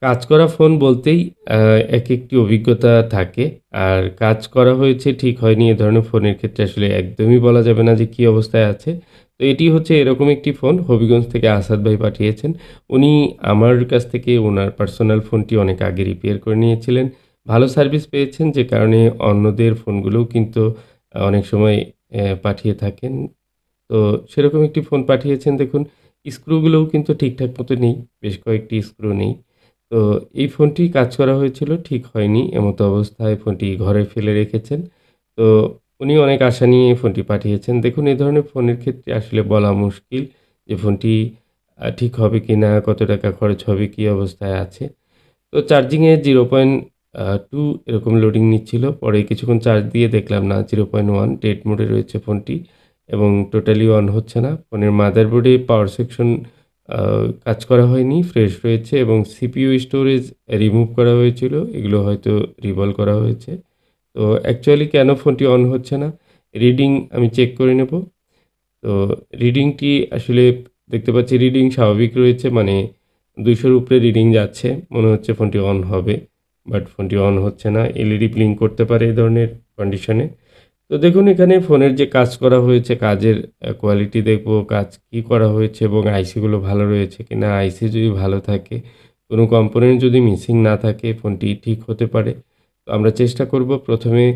কাজ করা ফোন বলতেই আ একেকটি অভিজ্ঞতা থাকে। আর কাজ করা হয়েছে ঠিক হয়নি এ ধরনের ফোনের ক্ষেত্রে আসলে একদমই বলা যাবে না যে কি অবস্থায় আছে। তো এটি হচ্ছে এরকম একটি ফোন হবিগঞ্জ থেকে আসাদ ভাই পাঠিয়েছেন। উনি আমার কাছ থেকে উনার পার্সোনাল ফোনটি অনেক আগে রিপেয়ার করে নিয়েছিলেন। ভালো সার্ভিস পেয়েছেন যে কারণে অন্যদের ফোনগুলোও কিন্তু অনেক সময় পাঠিয়ে থাকেন। তো সেরকম একটি ফোন পাঠিয়েছেন দেখুন, স্ক্রুগুলোও কিন্তু ঠিকঠাক মতো নেই। বেশ কয়েকটি স্ক্রু নেই। তো এই ফোনটি কাজ করা হয়েছিল, ঠিক হয়নি। এমতো অবস্থায় ফোনটি ঘরে ফেলে রেখেছেন। তো উনি অনেক আশা নিয়ে এই ফোনটি পাঠিয়েছেন। দেখুন এ ধরনের ফোনের ক্ষেত্রে আসলে বলা মুশকিল যে ফোনটি ঠিক হবে কিনা, কত টাকা খরচ হবে, কি অবস্থায় আছে। তো চার্জিংয়ে 0.2 এরকম লোডিং নিচ্ছিল। পরে কিছুক্ষণ চার্জ দিয়ে দেখলাম না 0.1 ডেড মোডে রয়েছে ফোনটি এবং টোটালি অন হচ্ছে না। ফোনের মাদারবোর্ডে পাওয়ার সেকশন আ কাজ করা হয়নি, ফ্রেশ রয়েছে এবং সিপিইউ স্টোরেজ রিমুভ করা হয়েছিল। এগুলো হয়তো রিভলভ করা হয়েছে। তো অ্যাকচুয়ালি কেন ফোনটি অন হচ্ছে না? রিডিং আমি চেক করে নেব। তো রিডিংটি আসলে দেখতে পাচ্ছি রিডিং স্বাভাবিক রয়েছে। মানে ২০০ র উপরে রিডিং যাচ্ছে। মনে হচ্ছে ফোনটি অন হবে। বাট ফোনটি অন হচ্ছে না। এলইডি ব্লিঙ্ক করতে পারে এই ধরনের কন্ডিশনে। তো দেখুন এখানে ফোনের যে কাজ করা হয়েছে, কাজের কোয়ালিটি দেখব, কাজ কি করা হয়েছে এবং আইসি গুলো ভালো রয়েছে কিনা। আইসি যদি ভালো থাকে, কোনো কম্পোনেন্ট যদি মিসিং না থাকে, ফোনটি ঠিক হতে পারে। তো আমরা চেষ্টা করব ১ম এ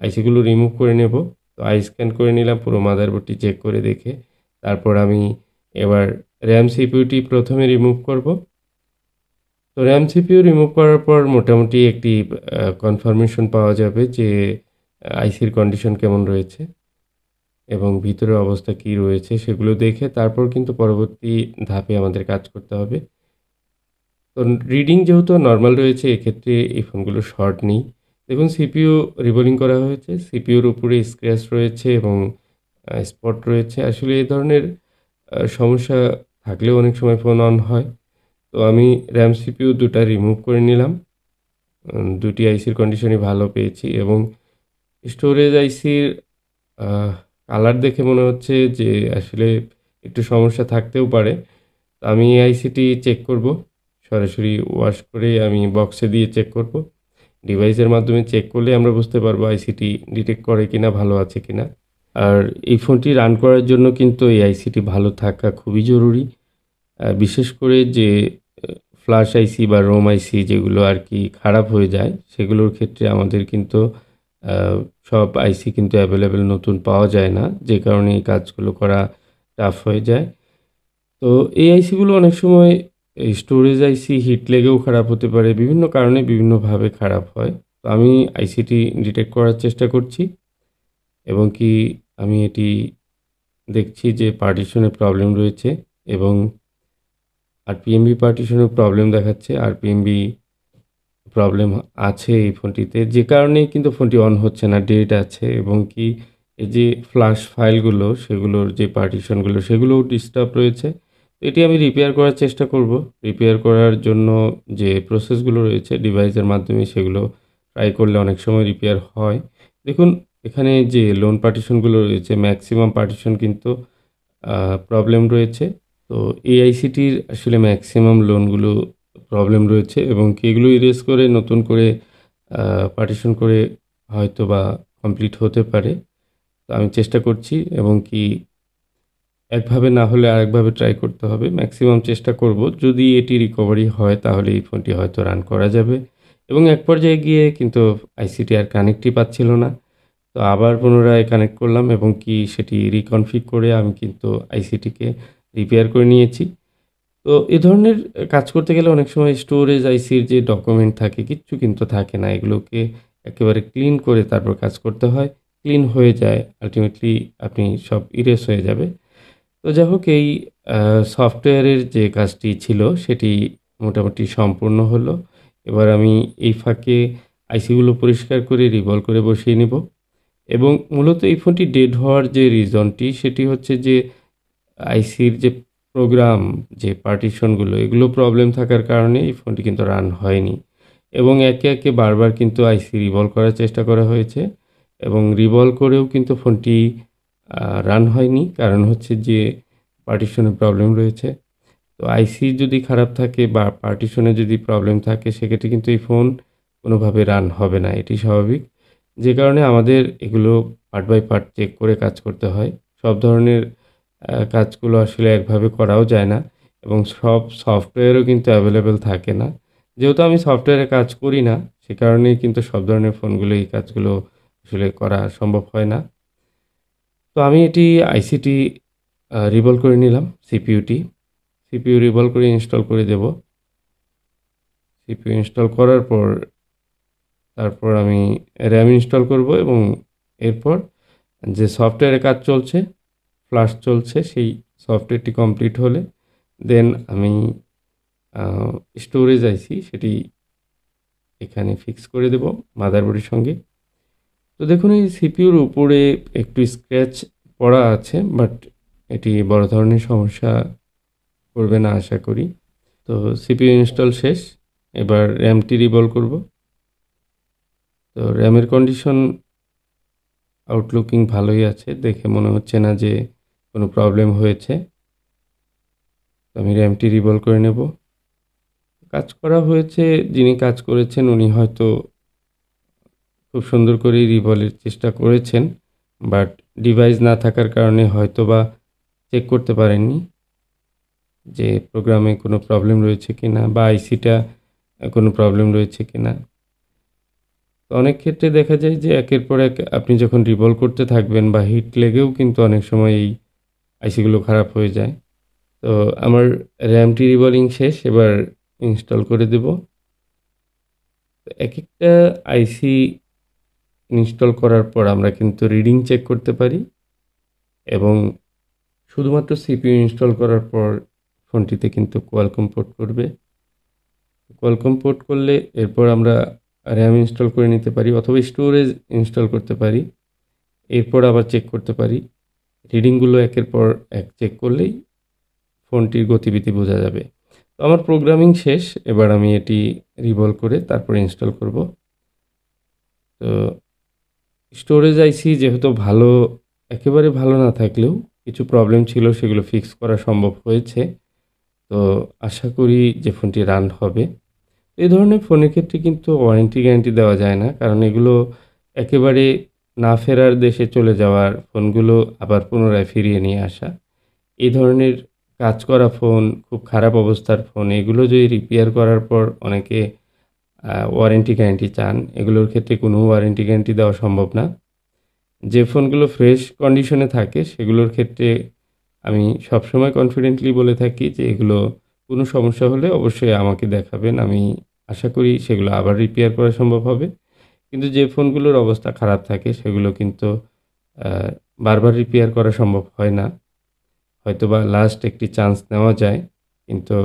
আইসি গুলো রিমুভ করে নেব। তো আই স্ক্যান করে নিলাম পুরো মাদারবোর্ডটি চেক করে দেখে। তারপর আমি এবার RAM, সিপিইউটি ১ম এ রিমুভ করব। তো RAM, সিপিইউ রিমুভ করার পর মোটামুটি একটি কনফার্মেশন পাওয়া যাবে যে আইসির কন্ডিশন কেমন রয়েছে এবং ভিতরের অবস্থা কি রয়েছে সেগুলো দেখে তারপর কিন্তু পরবর্তী ধাপে আমাদের কাজ করতে হবে। তো রিডিং যেহেতু নরমাল রয়েছে এক্ষেত্রে এই ফোনগুলো শর্ট নেই। দেখুন সিপিইউ রিবোলিং করা হয়েছে। সিপিইউর উপরে স্ক্র্যাচ রয়েছে এবং স্পট রয়েছে। আসলে এই ধরনের সমস্যা থাকলেও অনেক সময় ফোন অন হয়। তো আমি RAM, সিপিইউ ২ টা রিমুভ করে নিলাম। ২ টি আইসির কন্ডিশনই ভালো পেয়েছি এবং স্টোরেজ আইসির আহ কালার দেখে মনে হচ্ছে যে আসলে একটু সমস্যা থাকতেও পারে। তো আমি এই আইসিটি চেক করব। সরাসরি ওয়াশ করে আমি বক্সে দিয়ে চেক করব। ডিভাইসের মাধ্যমে চেক করলে আমরা বুঝতে পারবো আইসিটি ডিটেক্ট করে কিনা, ভালো আছে কিনা। আর এই ফোনটি রান করার জন্য কিন্তু এই আইসিটি ভালো থাকা খুবই জরুরি। বিশেষ করে যে ফ্ল্যাশ আইসি বা রোম আইসি যেগুলো আরকি খারাপ হয়ে যায়, সেগুলোর ক্ষেত্রে আমাদের কিন্তু আ সব আইসি কিন্তু এভেলেবেল নতুন পাওয়া যায় না। যে কারণে এই কাজগুলো করা টাফ হয়ে যায়। তো এই আইসিগুলো অনেক সময় এই স্টোরেজ আইসি হিট লেগেও খারাপ হতে পারে। বিভিন্ন কারণে বিভিন্নভাবে খারাপ হয়। তো আমি আইসিটি ডিটেক্ট করার চেষ্টা করছি এবং কি আমি এটি দেখছি যে পার্টিশনে প্রবলেম রয়েছে এবং আরপিএমবি পার্টিশনেও প্রবলেম দেখাচ্ছে। আরপিএমবি প্রবলেম আছে এই ফোনটিতে। যে কারণেই কিন্তু ফোনটি অন হচ্ছে না, ডেড আছে এবং কি এই যে ফ্লাশ ফাইলগুলো সেগুলোর যে পার্টিশনগুলো সেগুলোও ডিস্টার্ব রয়েছে। এটি আমি রিপেয়ার করার চেষ্টা করব। রিপেয়ার করার জন্য যে প্রসেসগুলো রয়েছে ডিভাইসের মাধ্যমে সেগুলো ট্রাই করলে অনেক সময় রিপেয়ার হয়। দেখুন এখানে যে লোন পার্টিশনগুলো রয়েছে ম্যাক্সিমাম পার্টিশন কিন্তু আ প্রবলেম রয়েছে। তো এই আইসিটির আসলে ম্যাক্সিমাম লোনগুলো প্রবলেম রয়েছে এবং কি এগুলো ইরেজ করে নতুন করে আ পার্টিশন করে হয়তোবা কমপ্লিট হতে পারে। তো আমি চেষ্টা করছি এবং কি একভাবে না হলে আরেকভাবে ট্রাই করতে হবে। ম্যাক্সিমাম চেষ্টা করব। যদি এটি রিকভারি হয় তাহলে এই ফোনটি হয়তো রান করা যাবে এবং এক পর্যায়ে গিয়ে কিন্তু আইসিটি আর কানেক্টই পাচ্ছিল না। তো আবার পুনরায় কানেক্ট করলাম এবং কি সেটি রিকনফিগ করে আমি কিন্তু আইসিটিকে রিপেয়ার করে নিয়েছি। তো এ ধরনের কাজ করতে গেলে অনেক সময় স্টোরেজ আইসির যে ডকুমেন্ট থাকে কিচ্ছু কিন্তু থাকে না। এগুলোকে একেবারে ক্লিন করে তারপর কাজ করতে হয়। ক্লিন হয়ে যায়। আল্টিমেটলি আপনি সব ইরেজ হয়ে যাবে। তো যাই হোক এই আ সফটওয়্যারের যে কাজটি ছিল সেটি মোটামুটি সম্পূর্ণ হলো। এবার আমি এই ফাঁকে আইসিগুলো পরিষ্কার করে রিভলভ করে বসিয়ে নিব। এবং মূলত এই ফোনটি ডেড হওয়ার যে রিজনটি সেটি হচ্ছে যে আইসির যে প্রোগ্রাম যে পার্টিশনগুলো এগুলো প্রবলেম থাকার কারণে এই ফোনটি কিন্তু রান হয়নি। এবং একে, একে বারবার কিন্তু আইসি রিভলভ করার চেষ্টা করা হয়েছে এবং রিভলভ করেও কিন্তু ফোনটি রান হয়নি। কারণ হচ্ছে যে পার্টিশনে প্রবলেম রয়েছে। তো তো আইসি যদি খারাপ থাকে বা পার্টিশনে যদি প্রবলেম থাকে সেক্ষেত্রে কিন্তু এই ফোন কোনোভাবে রান হবে না, এটি স্বাভাবিক। যে কারণে আমাদের এগুলো পার্ট বাই পার্ট চেক করে কাজ করতে হয়। সব ধরনের কাজগুলো আসলে একভাবে করাও যায় না এবং সব সফটওয়্যারও কিন্তু অ্যাভেলেবেল থাকে না। যেহেতু আমি সফটওয়্যারে কাজ করি না, সে কারণেই কিন্তু সব ধরনের ফোনগুলো এই কাজগুলো আসলে করা সম্ভব হয় না। তো আমি এটি আইসিটি রিভলভ করে নিলাম সিপিইউটি। সিপিইউ রিভলভ করে ইনস্টল করে দেব। সিপিইউ ইনস্টল করার পর তারপর আমি RAM ইনস্টল করব এবং এরপর যে সফটওয়্যারে কাজ চলছে, ফ্লাশ চলছে, সেই সফটওয়্যারটি কমপ্লিট হলে দেন আমি আ স্টোরেজ আইসি সেটি এখানে ফিক্স করে দেব মাদারবোর্ডের সঙ্গে। তো দেখুন এই সিপিইউর উপরে একটু স্ক্র্যাচ পড়া আছে, বাট এটি বড় ধরনের সমস্যা করবে না আশা করি। তো সিপিইউ ইনস্টল শেষ। এবার র্যামটি রিভলভ করব। তো র্যামের কন্ডিশন আউটলুকিং ভালোই আছে। দেখে মনে হচ্ছে না যে কোনো প্রবলেম হয়েছে। তো আমি র্যামটি রিভলভ করে নেব। কাজ করা হয়েছে, যিনি কাজ করেছেন উনি হয়তো খুব সুন্দর করেই রিভলভের চেষ্টা করেছেন। বাট ডিভাইস না থাকার কারণে হয়তোবা চেক করতে পারেননি যে প্রোগ্রামে কোনো প্রবলেম রয়েছে কিনা বা আইসিটা কোনো প্রবলেম রয়েছে কিনা। তো অনেক ক্ষেত্রে দেখা যায় যে একের পর এক আপনি যখন রিভলভ করতে থাকবেন বা হিট লেগেও কিন্তু অনেক সময় এই আইসিগুলো খারাপ হয়ে যায়। তো আমার র্যামটি রিভলভিং শেষ। এবার ইনস্টল করে দেব। একেকটা আইসি ইনস্টল করার পর আমরা কিন্তু রিডিং চেক করতে পারি এবং শুধুমাত্র সিপিইউ ইনস্টল করার পর ফোনটিতে কিন্তু কোয়ালকম পোর্ট করবে। কোয়ালকম পোর্ট করলে এরপর আমরা RAM ইনস্টল করে নিতে পারি অথবা স্টোরেজ ইনস্টল করতে পারি। এরপর আবার চেক করতে পারি। রিডিংগুলো একের পর এক চেক করলেই ফোনটির গতিবিধি বোঝা যাবে। তো আমার প্রোগ্রামিং শেষ। এবার আমি এটি রিভলভ করে তারপর ইনস্টল করব। তো স্টোরেজ আইসি যেহেতু ভালো, একেবারে ভালো না থাকলেও কিছু প্রবলেম ছিল সেগুলো ফিক্স করা সম্ভব হয়েছে। তো আশা করি যে ফোনটি রান হবে। এই ধরনের ফোনের ক্ষেত্রে কিন্তু ওয়ারেন্টি গ্যারান্টি দেওয়া যায় না। কারণ এগুলো একেবারে না ফেরার দেশে চলে যাওয়ার ফোনগুলো আবার পুনরায় ফিরিয়ে নিয়ে আসা। এই ধরনের কাজ করা ফোন, খুব খারাপ অবস্থার ফোন, এগুলো যদি রিপেয়ার করার পর অনেকে ওয়ারেন্টি গ্যারান্টি চান, এগুলোর ক্ষেত্রে কোনো ওয়ারেন্টি গ্যারান্টি দেওয়া সম্ভব না। যে ফোনগুলো ফ্রেশ কন্ডিশনে থাকে সেগুলোর ক্ষেত্রে আমি সবসময় কনফিডেন্টলি বলে থাকি যে এগুলো কোনো সমস্যা হলে অবশ্যই আমাকে দেখাবেন। আমি আশা করি সেগুলো আবার রিপেয়ার করা সম্ভব হবে। কিন্তু যে ফোনগুলোর অবস্থা খারাপ থাকে সেগুলো কিন্তু আ বারবার রিপেয়ার করা সম্ভব হয় না। হয়তোবা লাস্ট একটি চান্স নেওয়া যায়। কিন্তু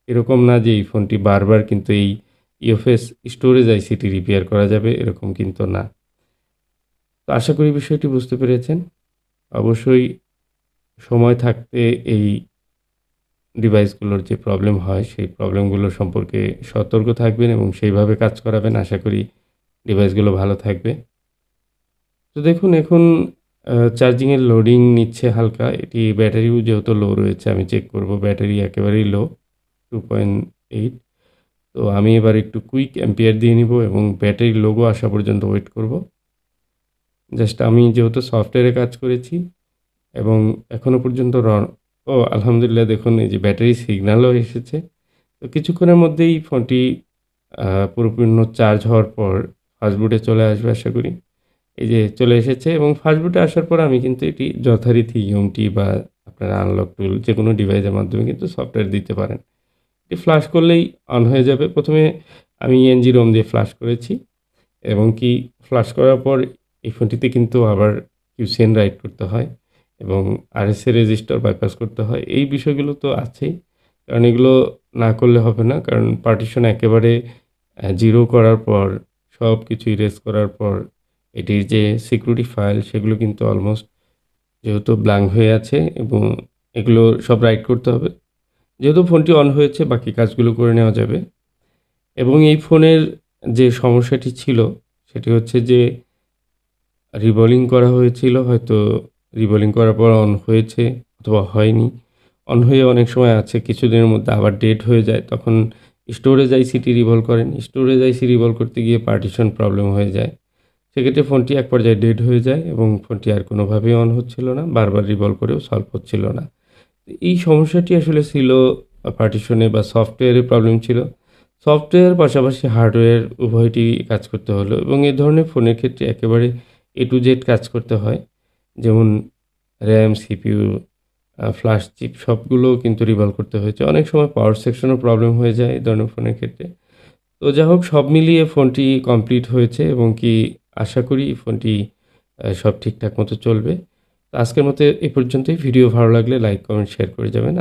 এরকম না যে এই ফোনটি বারবার কিন্তু এই ইউএফএস স্টোরেজ আইসিটি রিপেয়ার করা যাবে, এরকম কিন্তু না। তো আশা করি বিষয়টি বুঝতে পেরেছেন। অবশ্যই সময় থাকতে এই ডিভাইসগুলোর যে প্রবলেম হয় সেই প্রবলেমগুলো সম্পর্কে সতর্ক থাকবেন এবং সেইভাবে কাজ করাবেন। আশা করি ডিভাইসগুলো ভালো থাকবে। তো দেখুন এখন চার্জিংয়ের লোডিং নিচ্ছে হালকা। এটি ব্যাটারিও যেহেতু লো রয়েছে, আমি চেক করব ব্যাটারি একেবারেই লো 2.8। তো আমি এবার একটু কুইক অ্যাম্পিয়ার দিয়ে নিব এবং ব্যাটারির লোগো আসা পর্যন্ত ওয়েট করব। জাস্ট আমি যেহেতু সফটওয়্যারে কাজ করেছি এবং এখনো পর্যন্ত ও আলহামদুলিল্লাহ দেখুন এই যে ব্যাটারি সিগন্যালও এসেছে। তো কিছুক্ষণের মধ্যেই ফোনটি পরিপূর্ণ চার্জ হওয়ার পর ফাস্ট বুটে চলে আসবে আশা করি। এই যে চলে এসেছে এবং ফাস্ট বুটে আসার পর আমি কিন্তু এটি যথারীতি ইউএমটি বা আপনার আনলক টুল যেকোনো ডিভাইসের মাধ্যমে কিন্তু সফটওয়্যার দিতে পারেন। এটি ফ্লাশ করলেই অন হয়ে যাবে। ১ম এ আমি ENG-ROM দিয়ে ফ্লাশ করেছি এবং কি ফ্লাশ করার পর এই ফোনটিতে কিন্তু আবার QCN রাইট করতে হয় এবং RSA রেজিস্টার বাইপাস করতে হয়। এই বিষয়গুলো তো আছেই। কারণ এগুলো না করলে হবে না। কারণ পার্টিশন একেবারে 0 করার পর সবকিছু ইরেজ করার পর এটির যে সিকিউরিটি ফাইল সেগুলো কিন্তু অলমোস্ট যেহেতু ব্ল্যাঙ্ক হয়ে আছে এবং এগুলো সব রাইট করতে হবে। যেহেতু ফোনটি অন হয়েছে বাকি কাজগুলো করে নেওয়া যাবে এবং এই ফোনের যে সমস্যাটি ছিল সেটি হচ্ছে যে রিবোলিং করা হয়েছিল, হয়তো রিবোলিং করার পর অন হয়েছে অথবা হয়নি। অন হয়ে অনেক সময় আছে কিছুদিনের মধ্যে আবার ডেড হয়ে যায়। তখন স্টোরেজ আইসিটি রিভলভ করেন। স্টোরেজ আইসি রিভলভ করতে গিয়ে পার্টিশন প্রবলেম হয়ে যায়। সেক্ষেত্রে ফোনটি এক পর্যায়ে ডেড হয়ে যায় এবং ফোনটি আর কোনোভাবেই অন হচ্ছিল না। বারবার রিভলভ করেও সলভ হচ্ছিল না। এই সমস্যাটি আসলে ছিল পার্টিশনে বা সফটওয়্যারের প্রবলেম ছিল। সফটওয়্যার পাশাপাশি হার্ডওয়্যার উভয়টি কাজ করতে হলো এবং এ ধরনের ফোনের ক্ষেত্রে একেবারে A to Z কাজ করতে হয়। যেমন RAM, CPU, ফ্ল্যাশ চিপ সবগুলো কিন্তু রিভলভ করতে হয়েছে। অনেক সময় পাওয়ার সেকশনেও প্রবলেম হয়ে যায় এই ধরনের ফোনের ক্ষেত্রে। তো যা হোক সব মিলিয়ে ফোনটি কমপ্লিট হয়েছে এবং কি আশা করি ফোনটি সব ঠিকঠাক মতো চলবে। তো আজকের মতো এ পর্যন্তই। ভিডিও ভালো লাগলে লাইক, কমেন্ট, শেয়ার করে যাবেন।